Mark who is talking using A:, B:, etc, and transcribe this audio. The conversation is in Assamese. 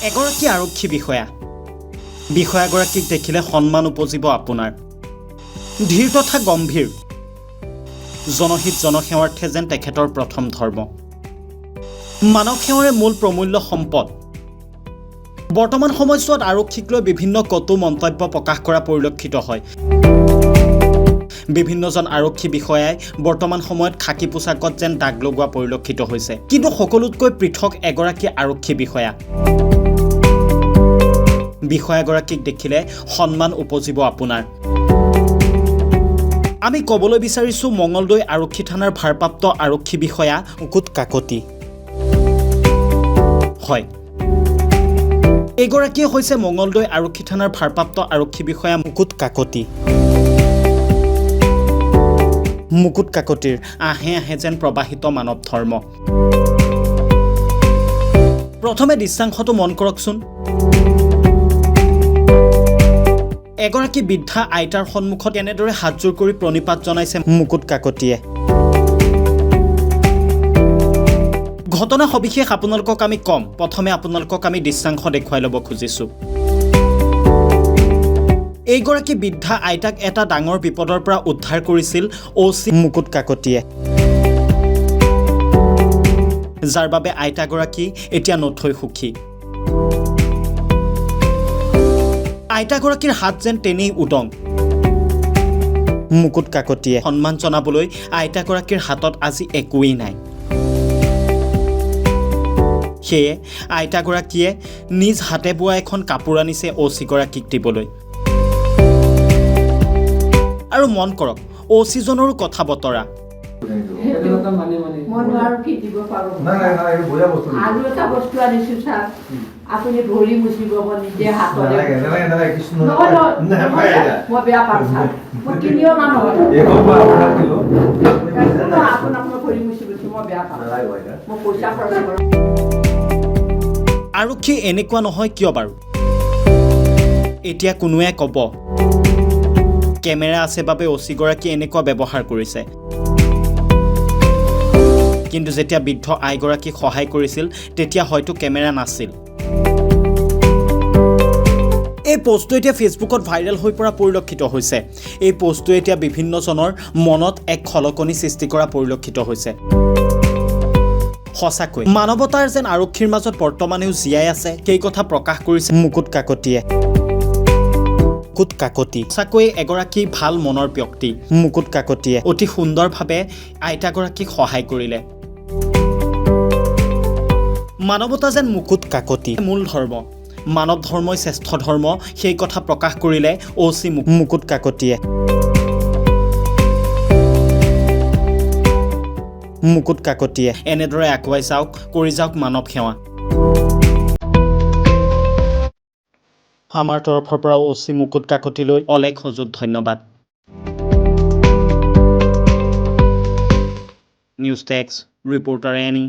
A: এগৰাকী আৰক্ষী বিষয়াগৰাকীক দেখিলে সন্মান উপজিব আপোনাৰ। ধীৰ তথা গম্ভীৰ, জনহিত জনসেৱাৰ্থে যেন তেখেতৰ প্ৰথম ধৰ্ম। মানৱ সেৱাৰে মূল প্ৰমূল্য সম্পদ। বৰ্তমান সময়ছোৱাত আৰক্ষীক লৈ বিভিন্ন কটু মন্তব্য প্ৰকাশ কৰা পৰিলক্ষিত হয়। বিভিন্নজন আৰক্ষী বিষয়াই বৰ্তমান সময়ত খাকী পোছাকত যেন দাগ লগোৱা পৰিলক্ষিত হৈছে। কিন্তু সকলোতকৈ পৃথক এগৰাকী আৰক্ষী বিষয়াগৰাকীক দেখিলে সন্মান উপজিব আপোনাৰ। আমি ক'বলৈ বিচাৰিছোঁ মঙলদৈ আৰক্ষী থানাৰ ভাৰপ্ৰাপ্ত আৰক্ষী বিষয়া মুকুট কাকতি। হয়, এইগৰাকীয়ে হৈছে মঙলদৈ আৰক্ষী থানাৰ ভাৰপ্ৰাপ্ত আৰক্ষী বিষয়া মুকুট কাকতি। মুকুট কাকতিৰ আহে আহে যেন প্ৰবাহিত মানৱ ধৰ্ম। প্ৰথমে দৃশ্যাংশটো মন কৰকচোন। এগৰাকী বৃদ্ধা আইতাৰ সন্মুখত এনেদৰে হাতযোৰ কৰি প্ৰণিপাত জনাইছে মুকুট কাকতিয়ে। ঘটনা সবিশেষ আপোনালোকক আমি কম, প্ৰথমে আপোনালোকক আমি দৃশ্যাংশ দেখুৱাই ল'ব খুজিছোঁ। এইগৰাকী বৃদ্ধা আইতাক এটা ডাঙৰ বিপদৰ পৰা উদ্ধাৰ কৰিছিল OC মুকুট কাকতিয়ে, যাৰ বাবে আইতাগৰাকী এতিয়া নথৈ সুখী। আইতাগৰাকীৰ হাত যেন তেনেই উদং। মুকুট কাকতিয়ে সন্মান জনাবলৈ আইতাগৰাকীৰ হাতত আজি একোৱেই নাই। সেয়ে আইতাগৰাকীয়ে নিজ হাতে বোৱা এখন কাপোৰ আনিছে OC-গৰাকীক দিবলৈ। আৰু মন কৰক OC-জনৰো কথা বতৰা।
B: আপুনি ভৰি মুচিব নিজে হাতৰে মই কিনিও না নহয় আপোনাক মই ভৰি মুচিব মই বেয়া পাওঁ, মই পইচা খৰচ কৰোঁ।
A: আৰক্ষী এনেকুৱা নহয় কিয় বাৰু? এতিয়া কোনোৱে ক'ব কেমেৰা আছে বাবে OC-গৰাকী এনেকুৱা ব্যৱহাৰ কৰিছে। কিন্তু যেতিয়া বৃদ্ধ আইগৰাকীক সহায় কৰিছিল তেতিয়া হয়তো কেমেৰা নাছিল। এই পোষ্টটো এতিয়া ফেচবুকত ভাইৰেল হৈ পৰা পৰিলক্ষিত হৈছে। এই পোষ্টটোৱে এতিয়া বিভিন্নজনৰ মনত এক খলকনি সৃষ্টি কৰা পৰিলক্ষিত হৈছে। সঁচাকৈ মানৱতাৰ যেন আৰক্ষীৰ মাজত বৰ্তমানেও জীয়াই আছে, সেই কথা প্ৰকাশ কৰিছে মুকুট কাকতিয়ে। মুকুট কাকতি সঁচাকৈ এগৰাকী ভাল মনৰ ব্যক্তি। মুকুট কাকতিয়ে অতি সুন্দৰভাৱে আইতাগৰাকীক সহায় কৰিলে। মানৱতা যেন মুকুট কাকতি মূল ধৰ্ম, মানৱ ধৰ্মই শ্ৰেষ্ঠ ধৰ্ম, সেই কথা প্ৰকাশ কৰিলে OC মুকুট কাকতিয়ে। মুকুট কাকতিয়ে এনেদৰে আগুৱাই যাওক, কৰি যাওক মানৱ সেৱা। আমাৰ তৰফৰ পৰা OC মুকুট কাকতিলৈ অলেখ সজুত ধন্যবাদ। নিউজ টেক্স ৰিপৰ্টাৰ এনি।